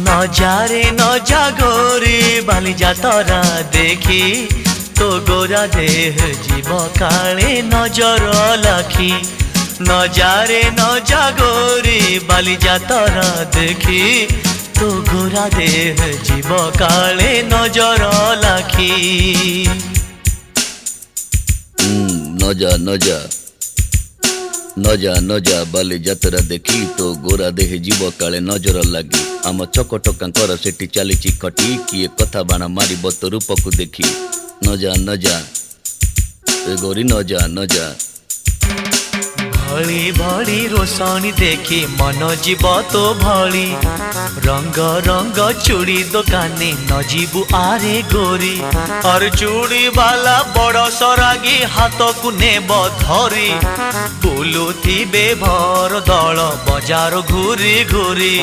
নজারে নজা গোরি বালি যাতরা দেখি তো গোরা দেহ জীব কালে নজর লাখি নজারে নজা গোরি বালি যাতরা দেখি তো গোরা দেহ জীব কালে নজর লাখি নজা নজা নজা নজা বালি যাত্ରା দেখি তো গোরা দেহে জীବ କାଳେ ନଜର ଲାଗି ଆମ ଚକଟକାଙ୍କର ସେଠି ଚାଲିଛି ଖଟି କିଏ କଥା ବାଣ ମାରିବ ତ ରୂପକୁ ଦେଖି ନଜା ନଜା ଏ ଗୋରି ନଜା ନଜା भली भली रोशनी देखी मन जीव तो भली रंग रंग चूड़ी दुकानी न जीवु आरे गोरी और चूड़ी वाला बड़ सरागी हाथ को नेब धरी बुलुथिबे भर दल बजार घूरी घूरी।